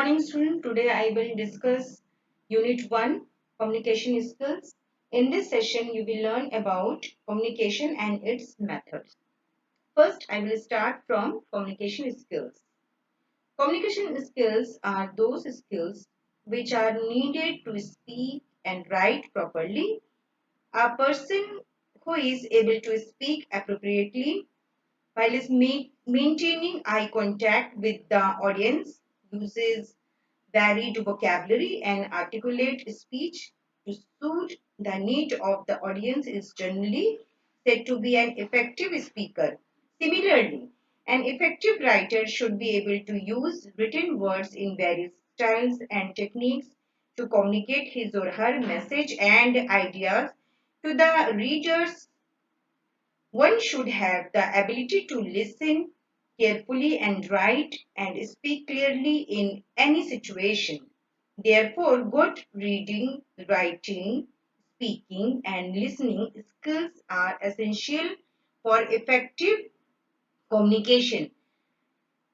morning, student. Today I will discuss Unit 1 Communication Skills. In this session, you will learn about communication and its methods. First, I will start from communication skills. Communication skills are those skills which are needed to speak and write properly. A person who is able to speak appropriately while is maintaining eye contact with the audience, uses varied vocabulary and articulate speech to suit the need of the audience is generally said to be an effective speaker. Similarly, an effective writer should be able to use written words in various styles and techniques to communicate his or her message and ideas to the readers. One should have the ability to listen carefully and write and speak clearly in any situation. Therefore, good reading, writing, speaking, and listening skills are essential for effective communication.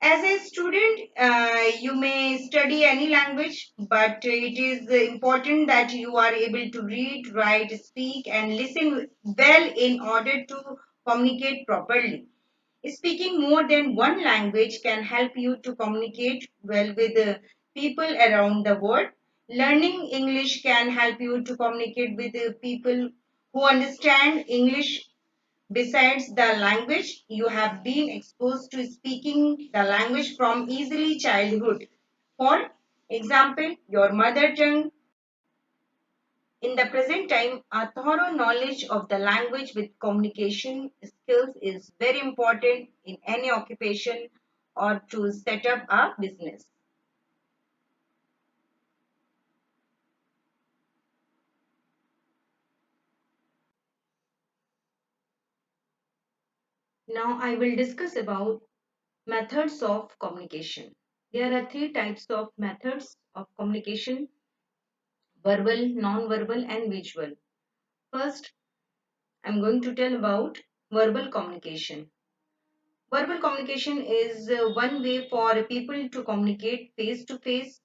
As a student, you may study any language, but it is important that you are able to read, write, speak, and listen well in order to communicate properly. Speaking more than one language can help you to communicate well with people around the world. Learning English can help you to communicate with people who understand English. Besides the language, you have been exposed to speaking the language from easily childhood. For example, your mother tongue. In the present time, a thorough knowledge of the language with communication skills is very important in any occupation or to set up a business. Now I will discuss about methods of communication. There are three types of methods of communication: verbal, non-verbal, and visual. First, I'm going to tell about verbal communication. Verbal communication is one way for people to communicate face to face.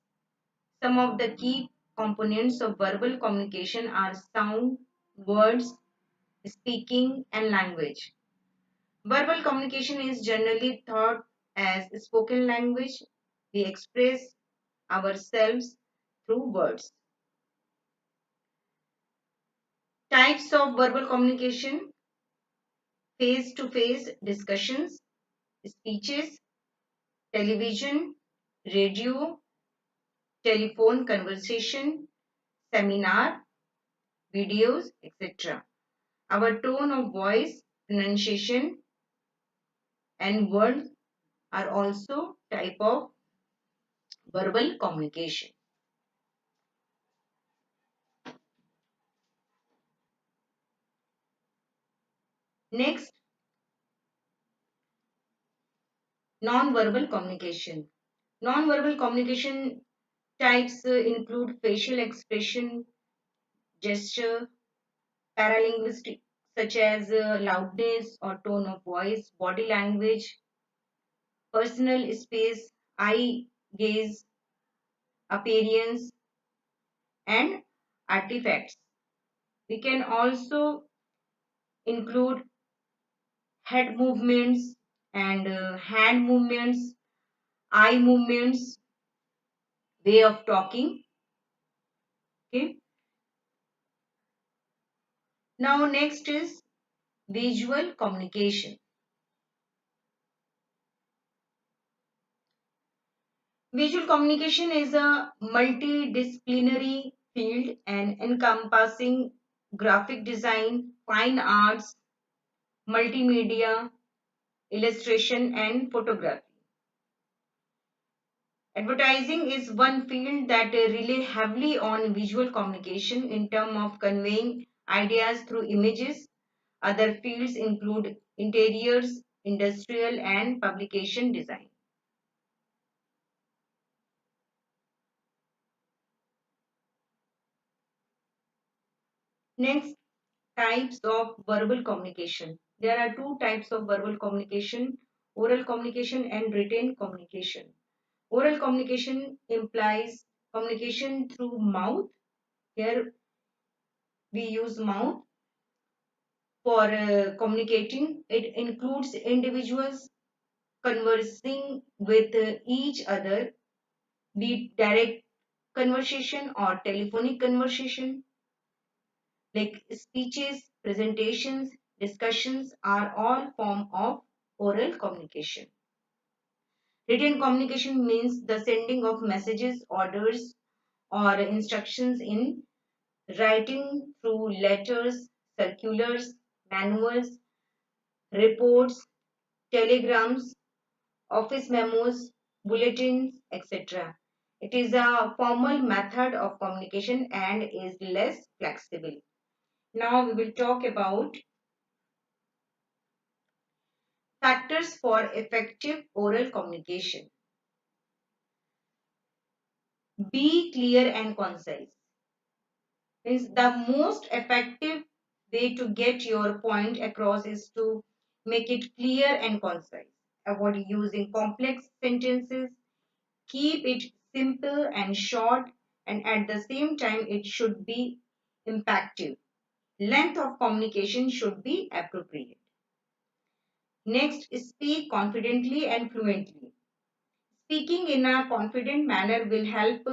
Some of the key components of verbal communication are sound, words, speaking, and language. Verbal communication is generally thought as spoken language. We express ourselves through words. Types of verbal communication: face to face discussions, speeches, television, radio, telephone conversation, seminar, videos, etc. Our tone of voice, pronunciation, and words are also type of verbal communication. Next, non-verbal communication. Non-verbal communication types include facial expression, gesture, paralinguistic such as loudness or tone of voice, body language, personal space, eye gaze, appearance, and artifacts. We can also include head movements and hand movements, eye movements, way of talking. Okay. Now next is visual communication. Visual communication is a multidisciplinary field and encompassing graphic design, fine arts, multimedia, illustration, and photography. Advertising is one field that rely heavily on visual communication in terms of conveying ideas through images. Other fields include interiors, industrial, and publication design. Next, types of verbal communication. There are two types of verbal communication: oral communication and written communication. Oral communication implies communication through mouth. Here we use mouth for communicating. It includes individuals conversing with each other, be it direct conversation or telephonic conversation, like speeches, presentations, discussions are all form of oral communication. Written communication means the sending of messages, orders, or instructions in writing through letters, circulars, manuals, reports, telegrams, office memos, bulletins, etc. It is a formal method of communication and is less flexible. Now we will talk about factors for effective oral communication. Be clear and concise. Means the most effective way to get your point across is to make it clear and concise. Avoid using complex sentences. Keep it simple and short, and at the same time, it should be impactful. Length of communication should be appropriate. Next, speak confidently and fluently. Speaking in a confident manner will help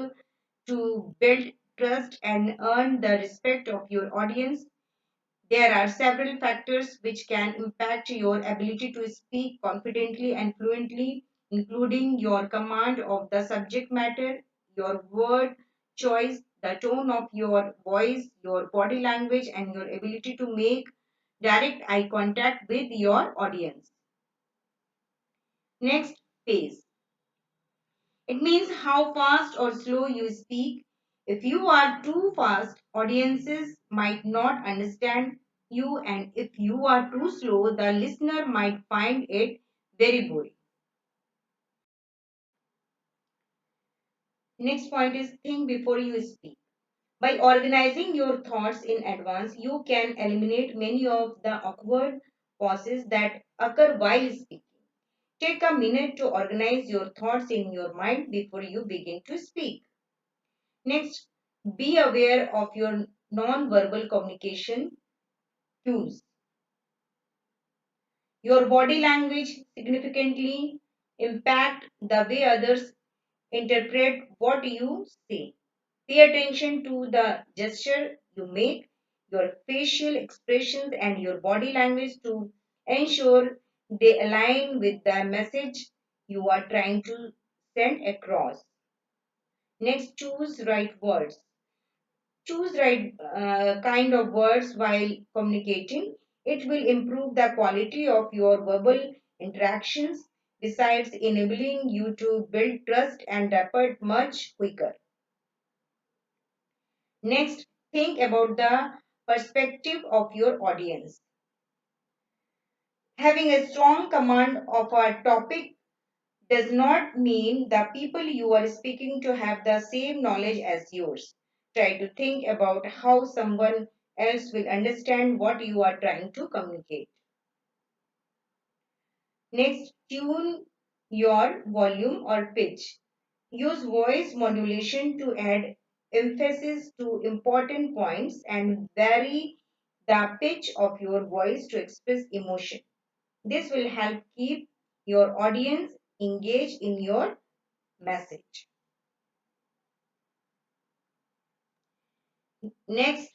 to build trust and earn the respect of your audience. There are several factors which can impact your ability to speak confidently and fluently, including your command of the subject matter, your word choice, the tone of your voice, your body language, and your ability to make direct eye contact with your audience. Next, pace. It means how fast or slow you speak. If you are too fast, audiences might not understand you, and if you are too slow, the listener might find it very boring. Next point is think before you speak. By organizing your thoughts in advance, you can eliminate many of the awkward pauses that occur while speaking. Take a minute to organize your thoughts in your mind before you begin to speak. Next, be aware of your non-verbal communication cues. Your body language significantly impact the way others interpret what you say. Pay attention to the gesture you make, your facial expressions and your body language to ensure they align with the message you are trying to send across. Next, choose right words. Choose right kind of words while communicating. It will improve the quality of your verbal interactions, besides enabling you to build trust and rapport much quicker. Next, think about the perspective of your audience. Having a strong command of a topic does not mean the people you are speaking to have the same knowledge as yours. Try to think about how someone else will understand what you are trying to communicate. Next, tune your volume or pitch. Use voice modulation to add emphasis to important points and vary the pitch of your voice to express emotion. This will help keep your audience engaged in your message. Next,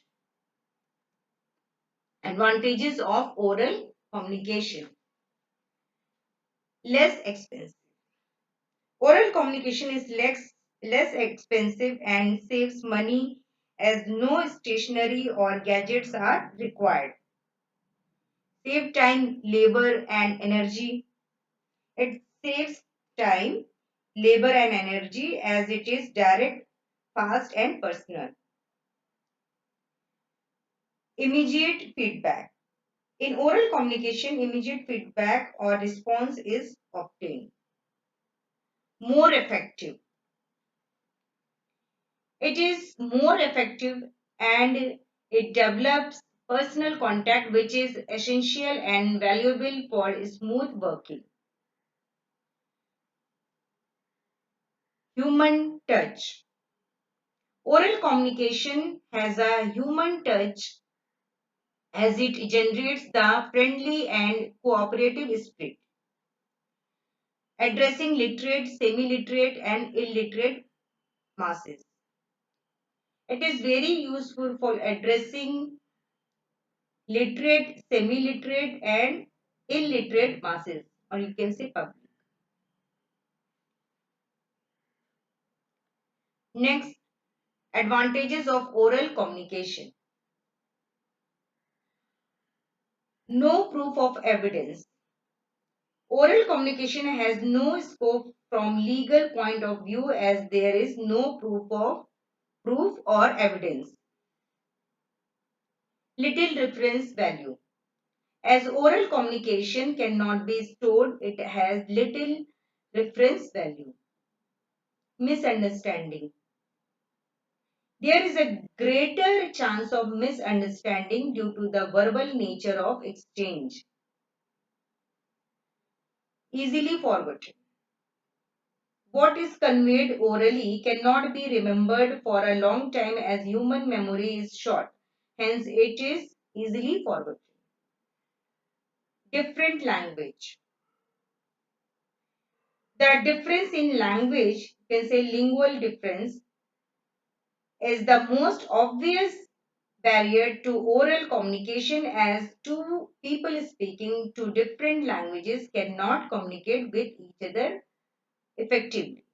advantages of oral communication. Less expensive. Oral communication is less expensive and saves money as no stationery or gadgets are required. Save time, labor and energy. It saves time, labor and energy as it is direct, fast and personal. Immediate feedback. In oral communication, immediate feedback or response is obtained. More effective. It is more effective and it develops personal contact, which is essential and valuable for smooth working. Human touch. Oral communication has a human touch as it generates the friendly and cooperative spirit, addressing literate, semi-literate and illiterate masses. It is very useful for addressing literate, semi-literate and illiterate masses, or you can say public. Next, advantages of oral communication. No proof of evidence. Oral communication has no scope from legal point of view as there is no proof or evidence. Little reference value. As oral communication cannot be stored, it has little reference value. Misunderstanding. There is a greater chance of misunderstanding due to the verbal nature of exchange. Easily forgotten. What is conveyed orally cannot be remembered for a long time as human memory is short. Hence, it is easily forgotten. Different language. The difference in language, you can say lingual difference, is the most obvious barrier to oral communication as two people speaking two different languages cannot communicate with each other effectively.